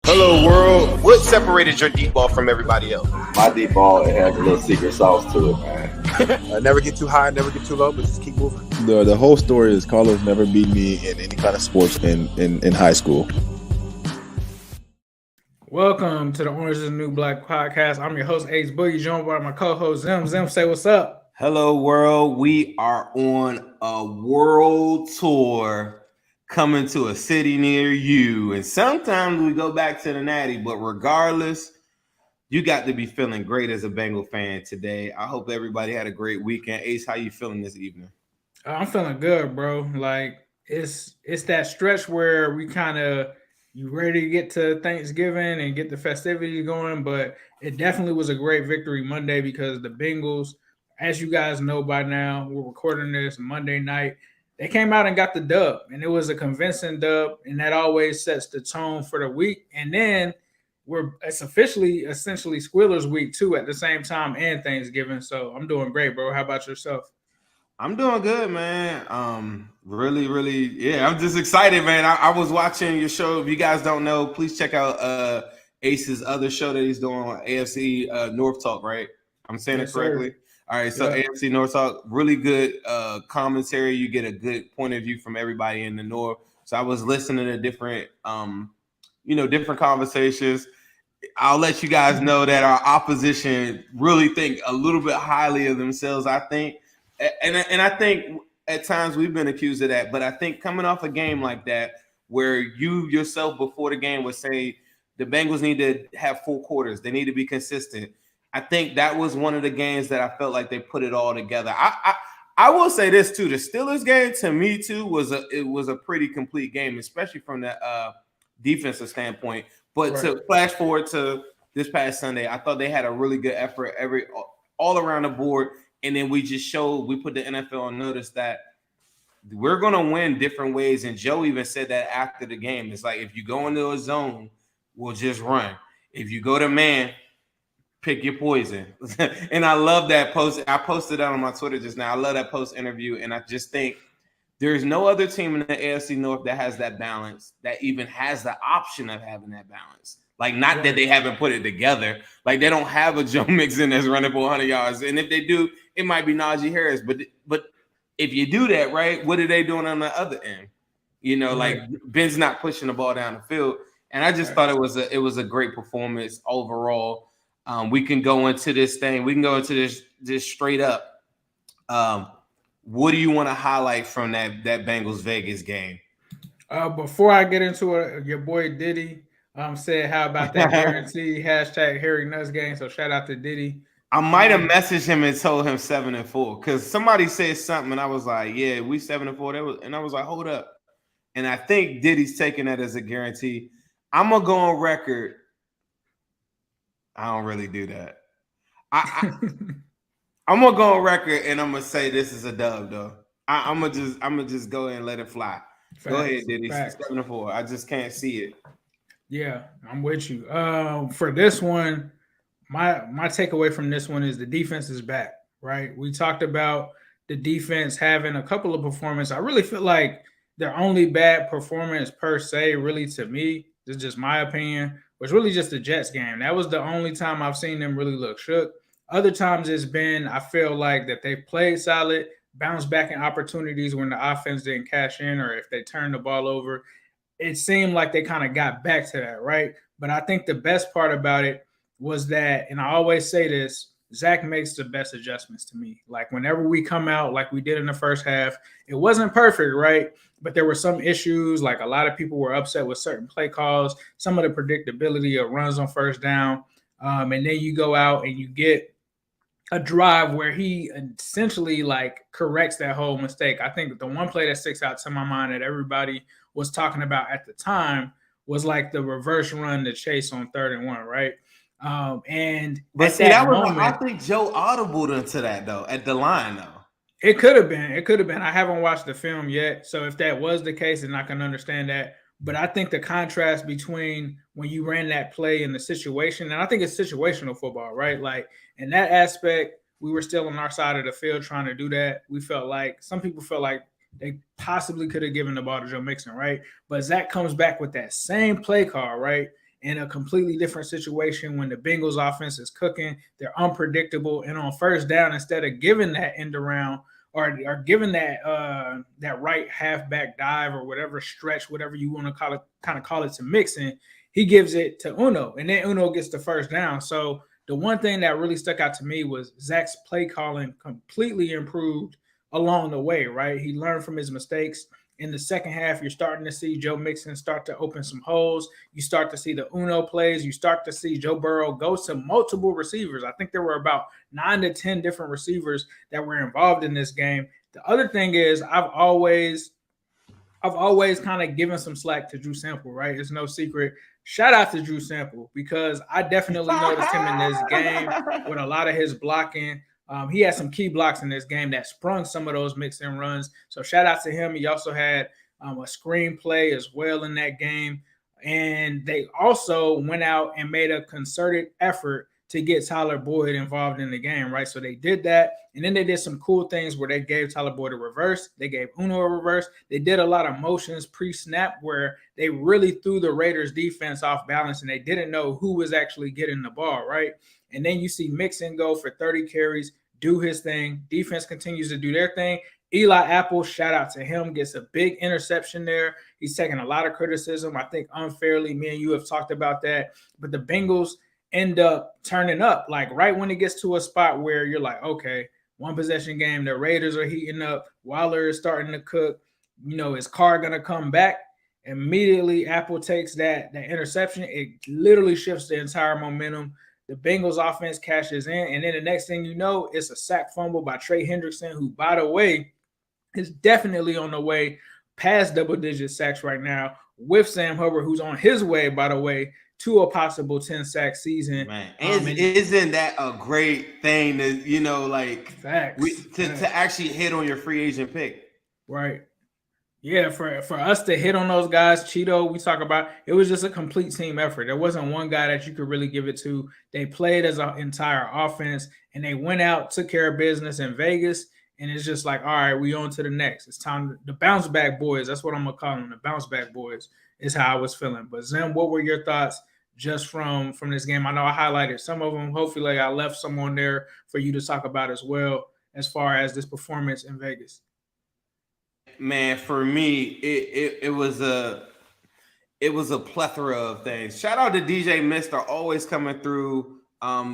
Hello, world. What separated your deep ball from everybody else? My deep ball, it has a little secret sauce to it, man. Never get too high, never get too low, but just keep moving. The whole story is Carlos never beat me in any kind of sports in high school. Welcome to the Orange is the New Black podcast. I'm your host, Ace Boogie, joined by my co-host, Zim. Zim, say what's up. Hello, world. We are on a world tour coming to a city near you. And sometimes we go back to the Natty, but regardless, you got to be feeling great as a Bengal fan today. I hope everybody had a great weekend. Ace, how you feeling this evening? I'm feeling good, bro. Like, it's that stretch where we kind of you ready to get to Thanksgiving and get the festivities going, but it definitely was a great victory Monday because the Bengals, as you guys know by now, we're recording this Monday night. They came out and got the dub, and it was a convincing dub, and that always sets the tone for the week. And then it's essentially Squealers week too at the same time and Thanksgiving. So I'm doing great, bro. How about yourself? I'm doing good, man. Really, yeah. I'm just excited, man. I was watching your show. If you guys don't know, please check out Ace's other show that he's doing on AFC North Talk, right? I'm saying it correctly. Sir. All right, so yeah. AFC North Talk, really good commentary. You get a good point of view from everybody in the North. So I was listening to different conversations. I'll let you guys know that our opposition really think a little bit highly of themselves, I think. And I think at times we've been accused of that. But I think coming off a game like that, where you yourself before the game would say the Bengals need to have full quarters. They need to be consistent. I think that was one of the games that I felt like they put it all together. I will say this too: the Steelers game to me too was a pretty complete game, especially from the defensive standpoint. But right. To flash forward to this past Sunday, I thought they had a really good effort all around the board, and then we put the NFL on notice that we're gonna win different ways. And Joe even said that after the game. It's like if you go into a zone, we'll just run. If you go to man, pick your poison. And I love that post. I posted that on my Twitter just now. I love that post interview. And I just think there's no other team in the AFC North that has that balance, that even has the option of having that balance. Like, not that they haven't put it together. Like, they don't have a Joe Mixon that's running for 100 yards. And if they do, it might be Najee Harris. But if you do that, right, what are they doing on the other end? Like Ben's not pushing the ball down the field. And I just thought it was a great performance overall. We can go into this thing. We can go into this straight up. What do you want to highlight from that Bengals Vegas game? Before I get into it, your boy Diddy said, "How about that guarantee?" #HarryNuts game. So shout out to Diddy. I might have messaged him and told him 7-4 because somebody said something and I was like, "Yeah, we 7-4." And I was like, "Hold up," and I think Diddy's taking that as a guarantee. I'm gonna go on record. I don't really do that. I'm gonna go on record and I'm gonna say this is a dub, though. I'm gonna just go ahead and let it fly. Facts, go ahead, Diddy. 7-4. I just can't see it. Yeah, I'm with you. For this one, my takeaway from this one is the defense is back. Right, we talked about the defense having a couple of performances. I really feel like their only bad performance per se, really, to me, this is just my opinion, was really just the Jets game. That was the only time I've seen them really look shook. Other times it's been, I feel like that they've played solid, bounced back in opportunities when the offense didn't cash in or if they turned the ball over. It seemed like they kind of got back to that, right? But I think the best part about it was that, and I always say this, Zach makes the best adjustments to me. Like whenever we come out like we did in the first half, it wasn't perfect, right? But there were some issues, like a lot of people were upset with certain play calls, some of the predictability of runs on first down. And then you go out and you get a drive where he essentially like corrects that whole mistake. I think the one play that sticks out to my mind that everybody was talking about at the time was like the reverse run to Chase on 3rd and 1, right? But see, that was moment, I think Joe audibled into that though at the line though. It could have been. I haven't watched the film yet, so if that was the case, then I can understand that. But I think the contrast between when you ran that play and the situation, and I think it's situational football, right? Like in that aspect, we were still on our side of the field trying to do that. We felt like some people felt like they possibly could have given the ball to Joe Mixon, right? But Zach comes back with that same play call, right? in a completely different situation when the Bengals offense is cooking. They're unpredictable. And on first down, instead of giving that end around or giving that that right halfback dive or whatever stretch, whatever you want to call it to Mixon, he gives it to Uno. And then Uno gets the first down. So the one thing that really stuck out to me was Zach's play calling completely improved along the way, right? He learned from his mistakes. In the second half, you're starting to see Joe Mixon start to open some holes. You start to see the Uno plays. You start to see Joe Burrow go to multiple receivers. I think there were about 9 to 10 different receivers that were involved in this game. The other thing is I've always kind of given some slack to Drew Sample, right? It's no secret. Shout out to Drew Sample because I definitely noticed him in this game with a lot of his blocking. He had some key blocks in this game that sprung some of those mix-in runs. So shout out to him. He also had a screenplay as well in that game. And they also went out and made a concerted effort to get Tyler Boyd involved in the game, right? So they did that. And then they did some cool things where they gave Tyler Boyd a reverse. They gave Uno a reverse. They did a lot of motions pre-snap where they really threw the Raiders defense off balance and they didn't know who was actually getting the ball, right? And then you see Mixon go for 30 carries, do his thing. Defense continues to do their thing. Eli Apple, shout out to him, gets a big interception there. He's taking a lot of criticism, I think unfairly. Me and you have talked about that. But the Bengals end up turning up, like right when it gets to a spot where you're like, okay, one possession game, the Raiders are heating up. Waller is starting to cook. You know, is Carr going to come back? Immediately, Apple takes that interception. It literally shifts the entire momentum. The Bengals offense cashes in, and then the next thing you know, it's a sack fumble by Trey Hendrickson, who, by the way, is definitely on the way past double-digit sacks right now with Sam Hubbard, who's on his way, by the way, to a possible 10-sack season. Man, isn't that a great thing to, you know, like facts. To actually hit on your free agent pick? Right. Yeah, for us to hit on those guys, Cheeto, we talk about, it was just a complete team effort. There wasn't one guy that you could really give it to. They played as an entire offense, and they went out, took care of business in Vegas, and it's just like, all right, we on to the next. It's time. The bounce back boys, that's what I'm going to call them, the bounce back boys is how I was feeling. But Zim, what were your thoughts just from this game? I know I highlighted some of them. Hopefully I left some on there for you to talk about as well as far as this performance in Vegas. Man, for me, it was a plethora of things. Shout out to DJ Mister, always coming through.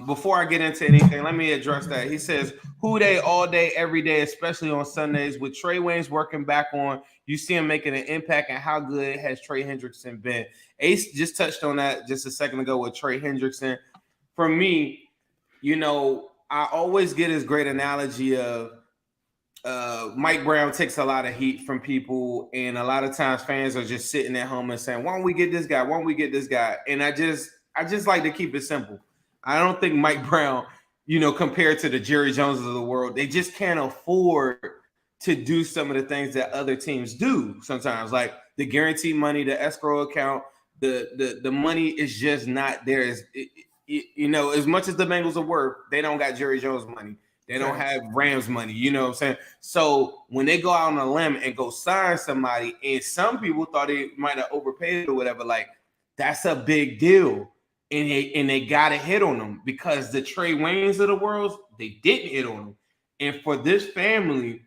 Before I get into anything, let me address that. He says, who day, all day, every day, especially on Sundays. With Trey Waynes working back on, you see him making an impact, and how good has Trey Hendrickson been? Ace just touched on that just a second ago with Trey Hendrickson. For me, you know, I always get this great analogy of Mike Brown takes a lot of heat from people, and a lot of times fans are just sitting at home and saying, why don't we get this guy? Why don't we get this guy? And I just like to keep it simple. I don't think Mike Brown, you know, compared to the Jerry Joneses of the world, they just can't afford to do some of the things that other teams do sometimes, like the guaranteed money, the escrow account, the money is just not there. You know, as much as the Bengals are worth, they don't got Jerry Jones money. They don't have Rams money, you know what I'm saying? So when they go out on a limb and go sign somebody, and some people thought they might have overpaid or whatever, like that's a big deal. And they got to hit on them, because the Trey Waynes of the world, they didn't hit on them. And for this family,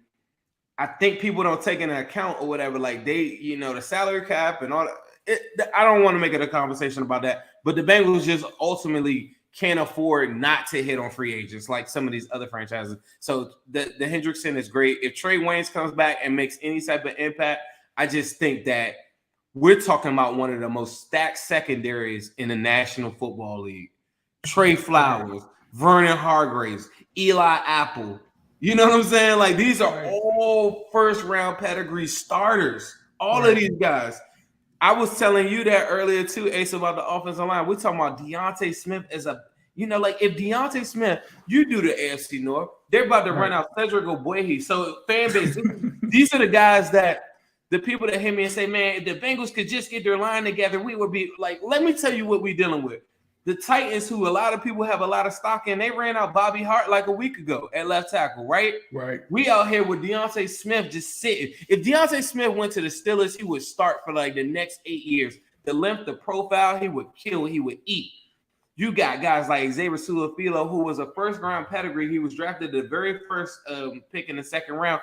I think people don't take into account or whatever, like they, you know, the salary cap and all that. I don't want to make it a conversation about that, but the Bengals just ultimately can't afford not to hit on free agents like some of these other franchises. So the Hendrickson is great. If Trey Waynes comes back and makes any type of impact, I just think that we're talking about one of the most stacked secondaries in the National Football League. Trey Flowers, Vernon Hargraves, Eli Apple. You know what I'm saying? Like, these are all first-round pedigree starters. All of these guys. I was telling you that earlier too, Ace, about the offensive line. We're talking about Deontay Smith as a, you know, like if Deontay Smith, you do the AFC North, they're about to run out Cedric Ogbuehi. So fan base, these are the guys that the people that hit me and say, man, if the Bengals could just get their line together, we would be like, let me tell you what we're dealing with. The Titans, who a lot of people have a lot of stock in, they ran out Bobby Hart like a week ago at left tackle, right? Right. We out here with Deontay Smith just sitting. If Deontay Smith went to the Steelers, he would start for like the next 8 years. the length, the profile, he would kill, he would eat. You got guys like Xavier Su'a-Filo, who was a first-round pedigree. He was drafted the very first pick in the second round,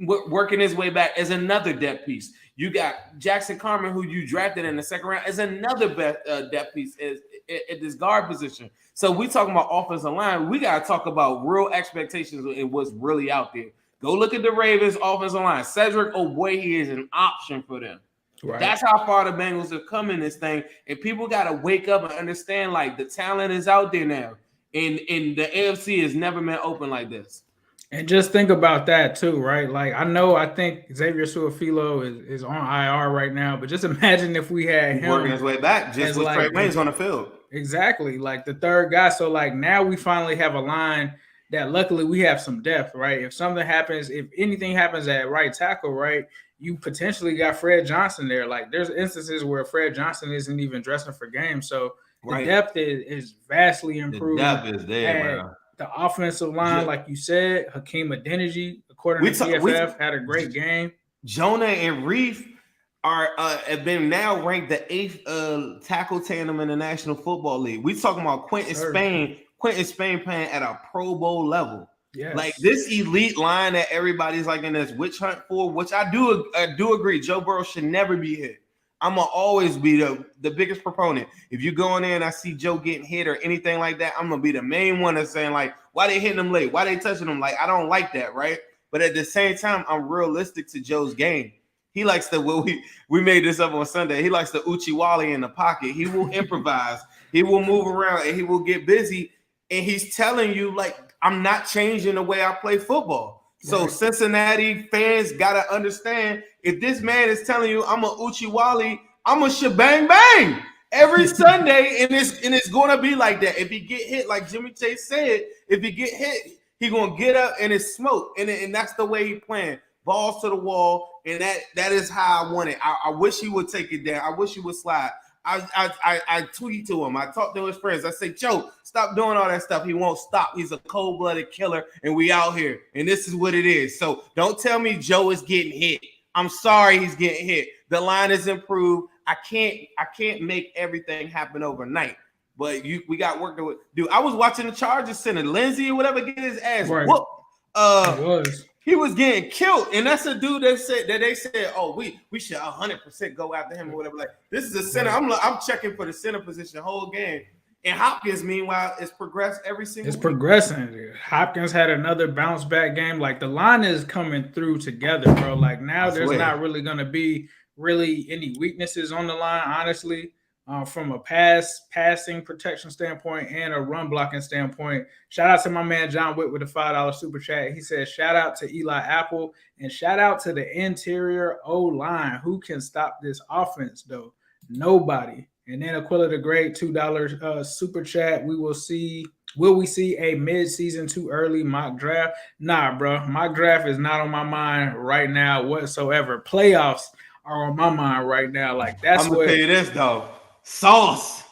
working his way back as another depth piece. You got Jackson Carman, who you drafted in the second round, as another depth piece at this guard position. So we talking about offensive line. We got to talk about real expectations and what's really out there. Go look at the Ravens offensive line. Cedric Ogbuehi is an option for them. Right. That's how far the Bengals have come in this thing. And people got to wake up and understand, like, the talent is out there now. And the AFC has never been open like this. And just think about that too, right? Like, I think Xavier Su'a-Filo is on IR right now, but just imagine if we had him working his way back just with Trey Waynes on the field. Exactly, like the third guy. So like now we finally have a line that luckily we have some depth, right? If something happens, if anything happens at right tackle, right, you potentially got Fred Johnson there. Like there's instances where Fred Johnson isn't even dressing for games. So the depth is vastly improved. The depth is there, bro. The offensive line, like you said, Hakeem Adeniji, according to PFF, had a great game. Jonah and Reef have been now ranked the 8th tackle tandem in the National Football League. We talking about Quentin Spain playing at a Pro Bowl level. Yes. Like this elite line that everybody's like in this witch hunt for, which I do agree. Joe Burrow should never be hit. I'm gonna always be the biggest proponent. If you go in there and I see Joe getting hit or anything like that, I'm gonna be the main one that's saying like, why they hitting him late? Why they touching him? Like, I don't like that, right? But at the same time, I'm realistic to Joe's game. He likes to, we made this up on Sunday. He likes to Uchiwali in the pocket. He will improvise. He will move around and he will get busy. And he's telling you, like, I'm not changing the way I play football. So Cincinnati fans got to understand, if this man is telling you I'm a Uchiwali, I'm a shebang bang every Sunday, and it's going to be like that. If he get hit, like Jimmy Chase said, if he get hit, he going to get up and it's smoke. And that's the way he playing. Balls to the wall, and that is how I want it. I wish he would take it down. I wish he would slide. I tweet to him. I talk to his friends. I say, Joe, stop doing all that stuff. He won't stop. He's a cold-blooded killer, and we out here. And this is what it is. So don't tell me Joe is getting hit. I'm sorry he's getting hit. The line is improved. I can't make everything happen overnight. But we got work to do. I was watching the Chargers center, Lindsey or whatever, get his ass whooped. He was getting killed, and that's a dude that they said, oh, we should 100% go after him or whatever. Like, this is a center. I'm checking for the center position the whole game. And Hopkins, meanwhile, is progressed every single week. Progressing. Hopkins had another bounce back game. Like the line is coming through together, bro. Like now there's not really going to be really any weaknesses on the line, honestly. From a passing protection standpoint and a run blocking standpoint. Shout out to my man John Witt with a $5 super chat. He says, shout out to Eli Apple and shout out to the interior O-line. Who can stop this offense, though? Nobody. And then Aquila the Great, $2 super chat. Will we see a mid-season too early mock draft? Nah, bro. Mock draft is not on my mind right now whatsoever. Playoffs are on my mind right now. Like that's I'm gonna tell you this though. Sauce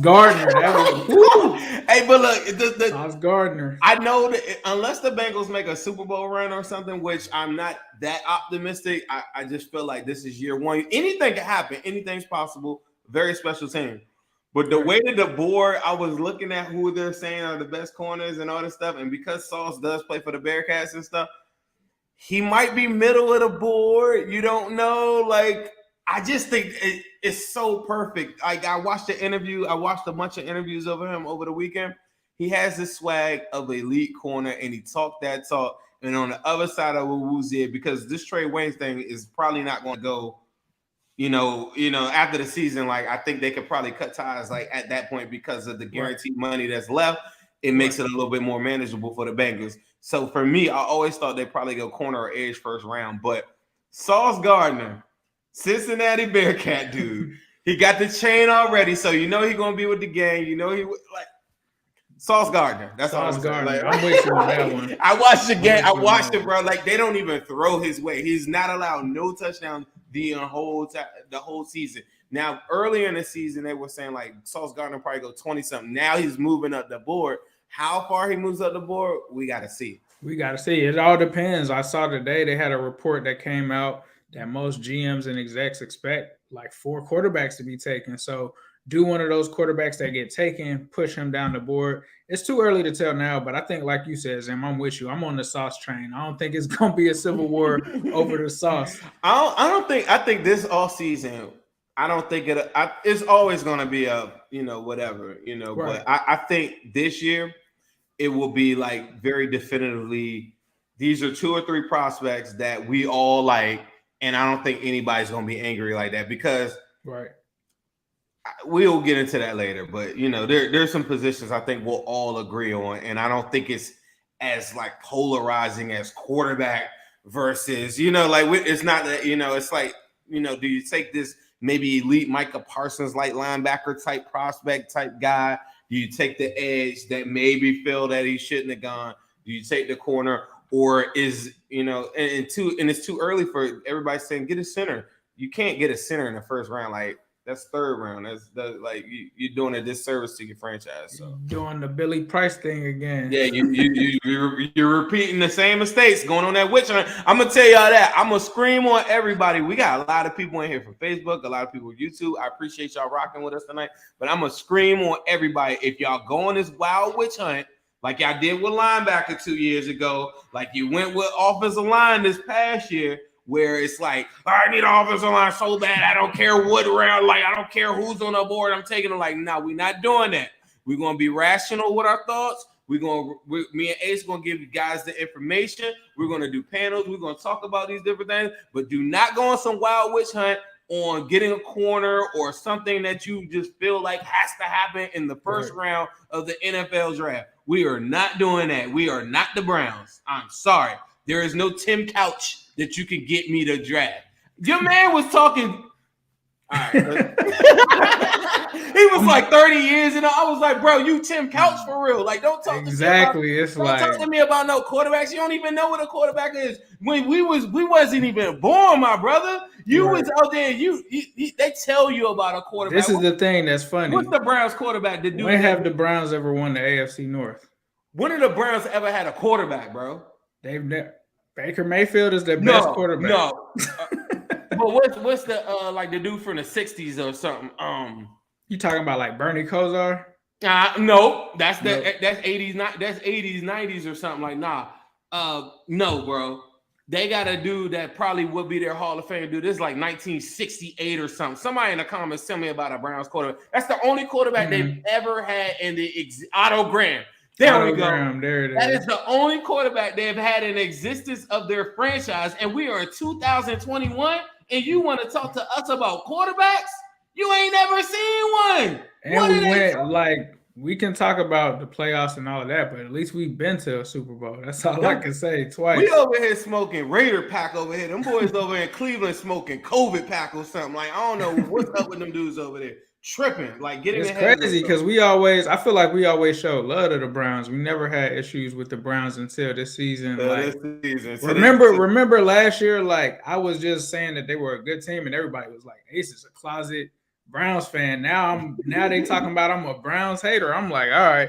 Gardner. That was, hey, but look, Sauce Gardner. I know that unless the Bengals make a Super Bowl run or something, which I'm not that optimistic, I just feel like this is year one. Anything can happen. Anything's possible. Very special team. But the way that the board, I was looking at who they're saying are the best corners and all this stuff, and because Sauce does play for the Bearcats and stuff, he might be middle of the board. You don't know. Like, I just think it's so perfect. Like, I watched a bunch of interviews of him over the weekend. He has this swag of elite corner, and he talked that talk. And on the other side of Wuzie, because this Trey Waynes thing is probably not going to go, after the season. Like, I think they could probably cut ties like at that point because of the guaranteed money that's left. It makes it a little bit more manageable for the Bengals. So for me, I always thought they'd probably go corner or edge first round. But Sauce Gardner, Cincinnati Bearcat dude, he got the chain already, so he's gonna be with the gang. Like Sauce Gardner. That's Sauce Gardner. Like, I'm with you on that one. I watched the game. I watched it, bro. Like, they don't even throw his way. He's not allowed no touchdown the whole season. Now, earlier in the season, they were saying like Sauce Gardner probably go 20-something. Now he's moving up the board. How far he moves up the board, we got to see. It all depends. I saw today they had a report that came out that most GMs and execs expect like 4 quarterbacks to be taken. So do one of those quarterbacks that get taken, push him down the board. It's too early to tell now, but I think, like you said, Zim, I'm with you. I'm on the sauce train. I don't think it's gonna be a civil war over the sauce. I think this all season, I don't think it's always gonna be a whatever Right. But I think this year it will be like very definitively. These are 2 or 3 prospects that we all like, and I don't think anybody's gonna be angry like that because Right. we'll get into that later. But there's some positions I think we'll all agree on, and I don't think it's as like polarizing as quarterback versus it's not that it's like do you take this maybe elite Micah Parsons like linebacker type prospect type guy? Do you take the edge that maybe feel that he shouldn't have gone? Do you take the corner, or is and it's too early for everybody saying get a center? You can't get a center in the first round. Like that's 3rd round. That's like you're doing a disservice to your franchise. So doing the Billy Price thing again. yeah, you're repeating the same mistakes, going on that witch hunt. I'm gonna tell y'all that. I'm gonna scream on everybody. We got a lot of people in here from Facebook, a lot of people on YouTube. I appreciate y'all rocking with us tonight. But I'm gonna scream on everybody. If y'all go on this wild witch hunt, like y'all did with linebacker 2 years ago, like you went with offensive line this past year, where it's like, I need an offensive line so bad, I don't care what round, like I don't care who's on the board, I'm taking them. Like, no, we're not doing that. We're gonna be rational with our thoughts. Me and Ace gonna give you guys the information. We're gonna do panels. We're gonna talk about these different things, but do not go on some wild witch hunt on getting a corner or something that you just feel like has to happen in the first round of the NFL draft. We are not doing that. We are not the Browns. I'm sorry. There is no Tim Couch that you can get me to draft. Your man was talking. All right. He was like 30 years, and I was like, bro, you Tim Couch for real. Like, don't talk exactly. to me It's don't like talk to me about no quarterbacks. You don't even know what a quarterback is. When we wasn't even born, my brother. You was out there. They tell you about a quarterback. This is the thing that's funny. What's the Browns quarterback to do? When have the Browns ever won the AFC North? When have the Browns ever had a quarterback, bro? They've never. Baker Mayfield is their best quarterback. No. But what's the like the dude from the 60s or something? You talking about like Bernie Kosar? No, that's 80s, that's 80s, 90s or something. Like, no, bro. They got a dude that probably would be their Hall of Fame dude. This is like 1968 or something. Somebody in the comments tell me about a Browns quarterback. That's the only quarterback they've ever had in the Otto Graham. There we go. There it is. That is the only quarterback they've had in existence of their franchise, and we are in 2021, and you want to talk to us about quarterbacks? You ain't never seen one. And we can talk about the playoffs and all of that, but at least we've been to a Super Bowl. That's all I can say. Twice. We over here smoking Raider pack over here. Them boys over in Cleveland smoking COVID pack or something. Like, I don't know what's up with them dudes over there. Tripping, like getting it's crazy because I feel like we always show love to the Browns. We never had issues with the Browns until this season. Remember last year, like I was just saying that they were a good team, and everybody was like, Ace is a closet Browns fan. Now they talking about I'm a Browns hater. I'm like, all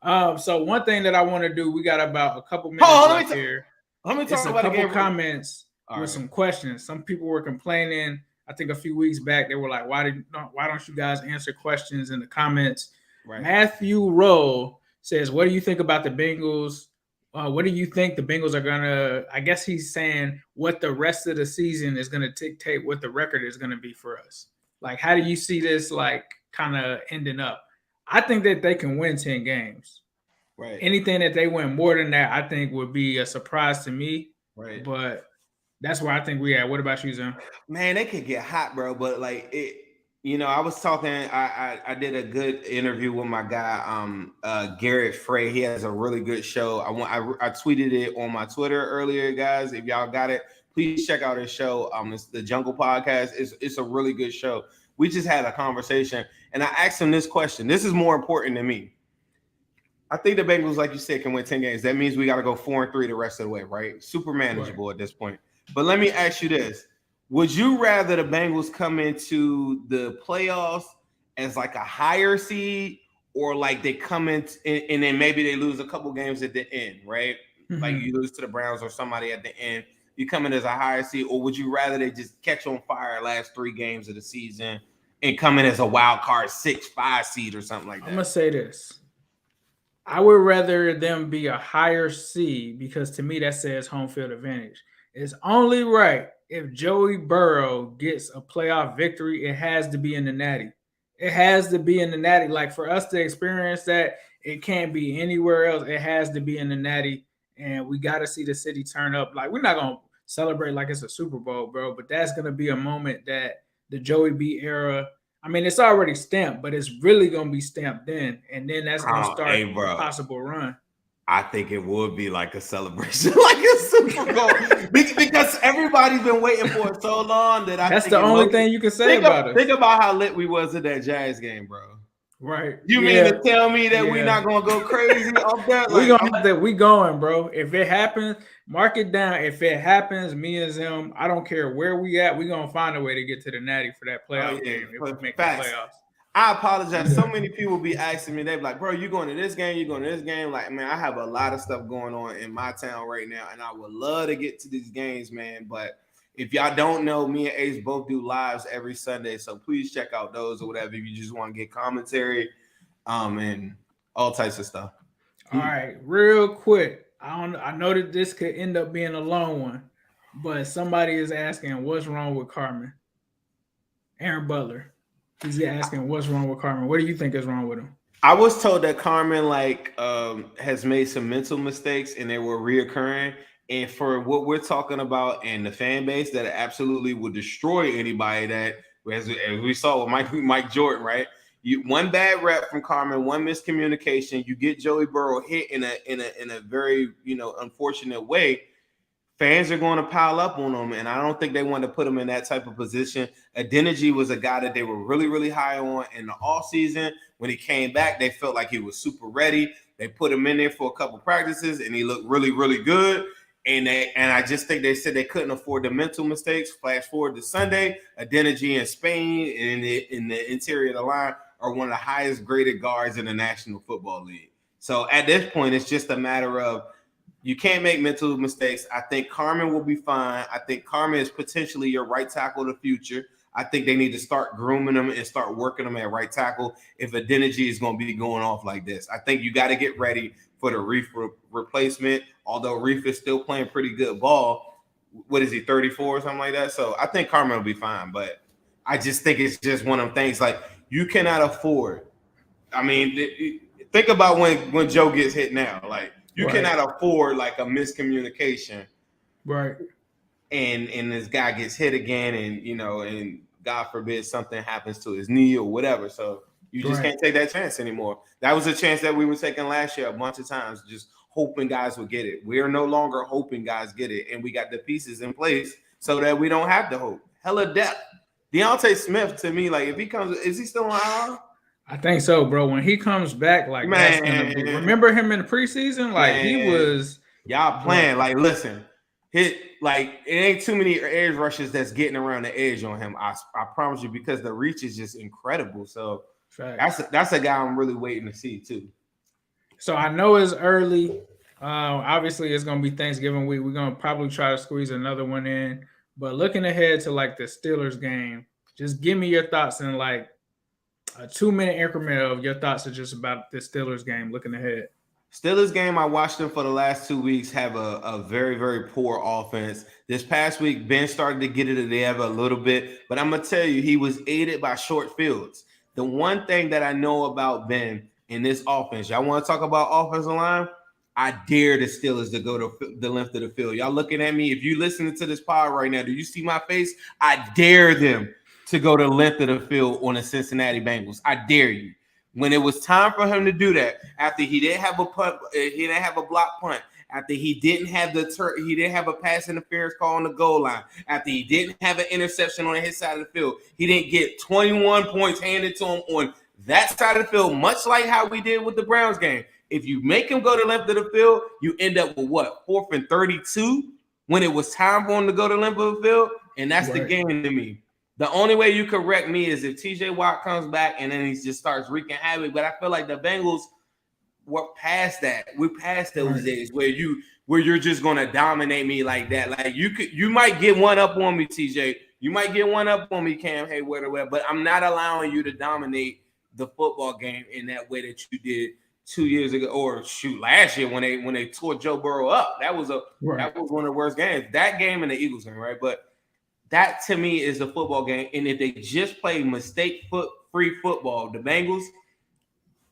right. So one thing that I want to do, we got about a couple minutes left here. Let me talk about a couple comments with some questions. Some people were complaining. I think a few weeks back, they were like, why don't you guys answer questions in the comments? Right. Matthew Rowe says, what do you think about the Bengals? What do you think the Bengals are going to – I guess he's saying what the rest of the season is going to dictate what the record is going to be for us. Like, how do you see this, like, kind of ending up? I think that they can win 10 games. Right. Anything that they win more than that, I think would be a surprise to me. Right. But – that's where I think we at. What about you, Zim? Man, they could get hot, bro. But like it, I was talking. I did a good interview with my guy, Garrett Frey. He has a really good show. I tweeted it on my Twitter earlier, guys. If y'all got it, please check out his show. It's the Jungle Podcast. It's a really good show. We just had a conversation, and I asked him this question. This is more important to me. I think the Bengals, like you said, can win 10 games. That means we got to go 4-3 the rest of the way, right? Super manageable at this point. But let me ask you this. Would you rather the Bengals come into the playoffs as like a higher seed or like they come in and then maybe they lose a couple games at the end, right? Mm-hmm. Like you lose to the Browns or somebody at the end you come in as a higher seed, or would you rather they just catch on fire last 3 games of the season and come in as a wild card 6-5 seed or something like that? I'm gonna say this. I would rather them be a higher seed because to me that says home field advantage. It's only right if Joey Burrow gets a playoff victory, it has to be in the Natty. It has to be in the Natty. Like for us to experience that, it can't be anywhere else. It has to be in the Natty, and we got to see the city turn up. Like we're not gonna celebrate like it's a Super Bowl, bro, but that's gonna be a moment that the Joey B era. I mean, it's already stamped, but it's really gonna be stamped then, and then that's gonna start a possible run. I think it would be like a celebration, like a Super Bowl, because everybody's been waiting for it so long that that's the only thing you can say about it. Think about how lit we was at that Jazz game, bro. Right? You mean to tell me that we're not gonna go crazy off that? Like, we going, bro. If it happens, mark it down. If it happens, me and Zim, I don't care where we at. We gonna find a way to get to the Natty for that playoff game if we make the playoffs. I apologize. So many people be asking me, they be like, bro, you going to this game? You going to this game? Like, man, I have a lot of stuff going on in my town right now, and I would love to get to these games, man. But if y'all don't know, me and Ace both do lives every Sunday, so please check out those or whatever if you just want to get commentary and all types of stuff. All right, real quick. I know that this could end up being a long one, but somebody is asking what's wrong with Carmen. Aaron Butler. He's asking what's wrong with Carmen. What do you think is wrong with him? I was told that Carmen has made some mental mistakes and they were reoccurring. And for what we're talking about and the fan base, that absolutely would destroy anybody that, as we saw with Mike Jordan, right? One bad rep from Carmen, one miscommunication, you get Joey Burrow hit in a very unfortunate way. Fans are going to pile up on him, and I don't think they want to put him in that type of position. Adeniji was a guy that they were really, really high on in the offseason. When he came back, they felt like he was super ready. They put him in there for a couple practices, and he looked really, really good. And I just think they said they couldn't afford the mental mistakes. Flash forward to Sunday, Adeniji in Spain and in the interior of the line are one of the highest graded guards in the National Football League. So at this point, it's just a matter of you can't make mental mistakes. I think Carmen will be fine. I think Carmen is potentially your right tackle of the future. I think they need to start grooming them and start working them at right tackle if Adeniji is going to be going off like this. I think you got to get ready for the Reef replacement, although Reef is still playing pretty good ball. What is he, 34 or something like that? So I think Carmen will be fine, but I just think it's just one of them things like you cannot afford. I mean, think about when Joe gets hit now. Like, you cannot afford like a miscommunication, right? And this guy gets hit again, and God forbid something happens to his knee or whatever. So you just can't take that chance anymore. That was a chance that we were taking last year a bunch of times, just hoping guys would get it. We are no longer hoping guys get it, and we got the pieces in place so that we don't have to hope. Hella depth. Deontay Smith, to me, like if he comes, is he still on IR? I think so, bro. When he comes back, like that's gonna be, remember him in the preseason? Like he was y'all playing. Like, listen, it ain't too many edge rushes that's getting around the edge on him. I promise you, because the reach is just incredible. So that's a guy I'm really waiting to see too. So I know it's early. Obviously, it's gonna be Thanksgiving week. We're gonna probably try to squeeze another one in. But looking ahead to like the Steelers game, just give me your thoughts in like a 2-minute increment of your thoughts are just about the Steelers game looking ahead. Steelers game, I watched them for the last 2 weeks have a very, very poor offense. This past week, Ben started to get it together a little bit, but I'm going to tell you, he was aided by short fields. The one thing that I know about Ben in this offense, y'all want to talk about offensive line? I dare the Steelers to go to the length of the field. Y'all looking at me, if you listening to this pod right now, do you see my face? I dare them to go to the length of the field on the Cincinnati Bengals. I dare you. When it was time for him to do that, after he didn't have a punt, he didn't have a block punt, after he didn't have he didn't have a pass interference call on the goal line, after he didn't have an interception on his side of the field, he didn't get 21 points handed to him on that side of the field, much like how we did with the Browns game. If you make him go to the length of the field, you end up with what, 4th and 32 when it was time for him to go to the length of the field, and that's the game to me. The only way you correct me is if TJ Watt comes back and then he just starts wreaking havoc. But I feel like the Bengals were past that. We're past those days where you where you're just gonna dominate me like that. Like you might get one up on me, TJ. You might get one up on me, Cam Hayward or whatever, but I'm not allowing you to dominate the football game in that way that you did 2 years ago, or last year when they tore Joe Burrow up. That was one of the worst games. That game and the Eagles game, right? But that to me is a football game. And if they just play mistake-free football, the Bengals,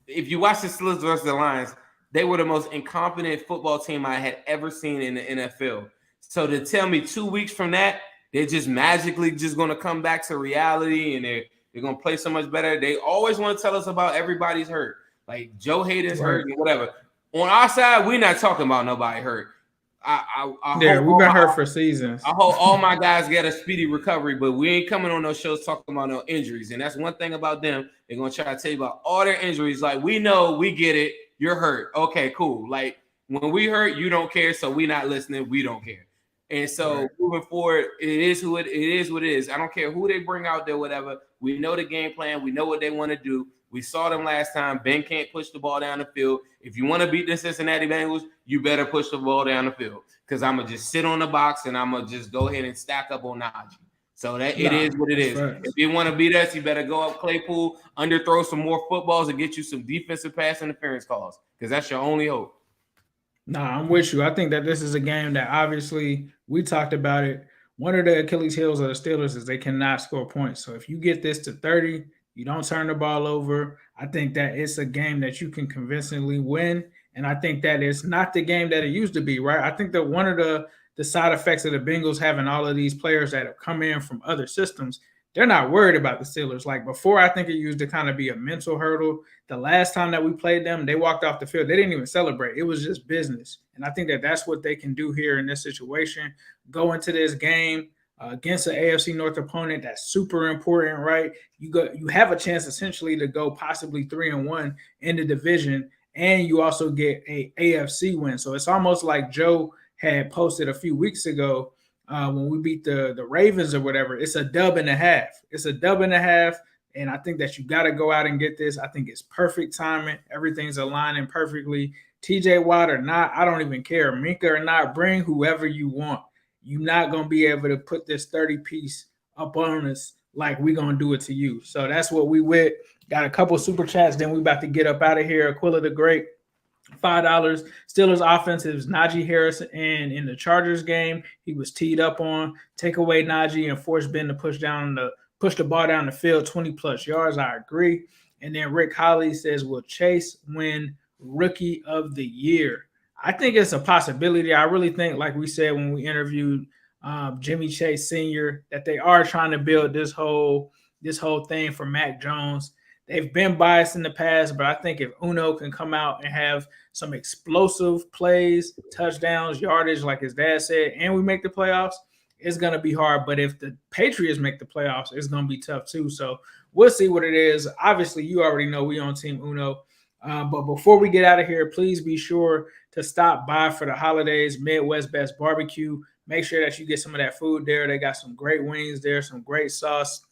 if you watch the Steelers versus the Lions, they were the most incompetent football team I had ever seen in the NFL. So to tell me 2 weeks from that, they're just magically just going to come back to reality and they're going to play so much better. They always want to tell us about everybody's hurt. Like Joe Hayden's hurt and whatever. On our side, we're not talking about nobody hurt. We've been hurt for seasons. I hope all my guys get a speedy recovery, but we ain't coming on those shows talking about no injuries. And that's one thing about them. They're going to try to tell you about all their injuries. Like, we know, we get it. You're hurt. Okay, cool. Like, when we hurt, you don't care, so we not listening. We don't care. And so moving forward, it is what it is. I don't care who they bring out there, whatever. We know the game plan. We know what they want to do. We saw them last time. Ben can't push the ball down the field. If you want to beat the Cincinnati Bengals, you better push the ball down the field, because I'm going to just sit on the box and I'm going to just go ahead and stack up on Najee. So it is what it is. Right. If you want to beat us, you better go up Claypool, underthrow some more footballs, and get you some defensive pass interference calls, because that's your only hope. Nah, I'm with you. I think that this is a game that obviously we talked about it. One of the Achilles heels of the Steelers is they cannot score points. So if you get this to 30, you don't turn the ball over, I think that it's a game that you can convincingly win. And I think that it's not the game that it used to be, right? I think that one of the side effects of the Bengals having all of these players that have come in from other systems, they're not worried about the Steelers. Like before, I think it used to kind of be a mental hurdle. The last time that we played them, they walked off the field. They didn't even celebrate. It was just business. And I think that that's what they can do here in this situation. Go into this game against an AFC North opponent that's super important, right? You have a chance essentially to go possibly 3-1 in the division, and you also get a AFC win. So it's almost like Joe had posted a few weeks ago when we beat the Ravens or whatever. It's a dub and a half. It's a dub and a half, and I think that you got to go out and get this. I think it's perfect timing. Everything's aligning perfectly. TJ Watt or not, I don't even care. Minka or not, bring whoever you want. You're not going to be able to put this 30-piece up on us like we're going to do it to you. So that's what we with. Got a couple super chats, then we about to get up out of here. Aquila the Great, $5. Steelers offense is Najee Harris, and in the Chargers game, he was teed up on. Take away Najee and force Ben to push the ball down the field, 20-plus yards. I agree. And then Rick Holly says, will Chase win Rookie of the Year? I think it's a possibility. I really think, like we said when we interviewed Jimmy Chase Sr., that they are trying to build this whole thing for Mac Jones. They've been biased in the past, but I think if Uno can come out and have some explosive plays, touchdowns, yardage, like his dad said, and we make the playoffs, it's going to be hard. But if the Patriots make the playoffs, it's going to be tough too. So we'll see what it is. Obviously, you already know we on Team Uno. But before we get out of here, please be sure to stop by for the holidays, Midwest Best Barbecue. Make sure that you get some of that food there. They got some great wings there, some great sauce.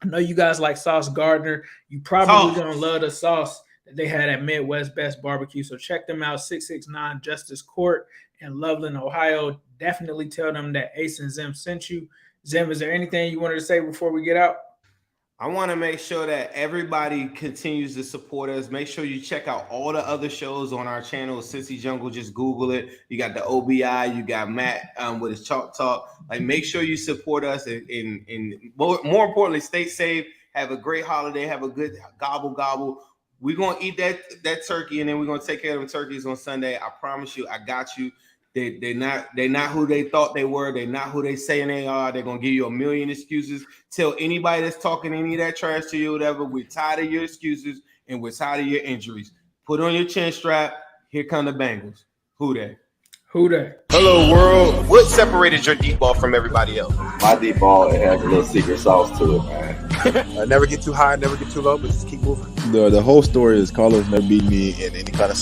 I know you guys like Sauce Gardner. You probably going to love the sauce that they had at Midwest Best Barbecue. So check them out, 669 Justice Court in Loveland, Ohio. Definitely tell them that Ace and Zim sent you. Zim, is there anything you wanted to say before we get out? I want to make sure that everybody continues to support us. Make sure you check out all the other shows on our channel, Cincy Jungle. Just Google it. You got the OBI. You got Matt with his Chalk Talk. Like, make sure you support us. And more importantly, stay safe. Have a great holiday. Have a good gobble. We're going to eat that turkey, and then we're going to take care of the turkeys on Sunday. I promise you. I got you. They're not who they thought they were. They're not who they saying they are. They're going to give you a million excuses. Tell anybody that's talking any of that trash to you, whatever, we're tired of your excuses and we're tired of your injuries. Put on your chin strap. Here come the Bengals. Who they? Hello, world. What separated your deep ball from everybody else? My deep ball, it has a little secret sauce to it, man. Never get too high, never get too low, but just keep moving. The whole story is Carlos never beat me in any kind of